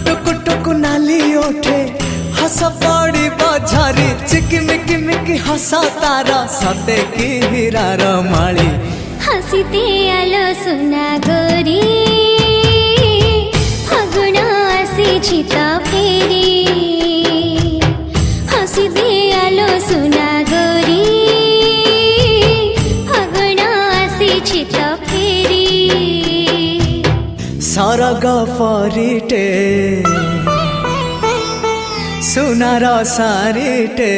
टुक टुक नाली ओठे हस पड़ी बझारी चिकिमिकी मिकी हसा तारा सते की हीरार माली हसीते आलो सुना गोरी फागुण आसी तो फेरी हसीते आलो सुना गोरी फागुण आसी तो फेरी सरग परिटे सुनार सारिटे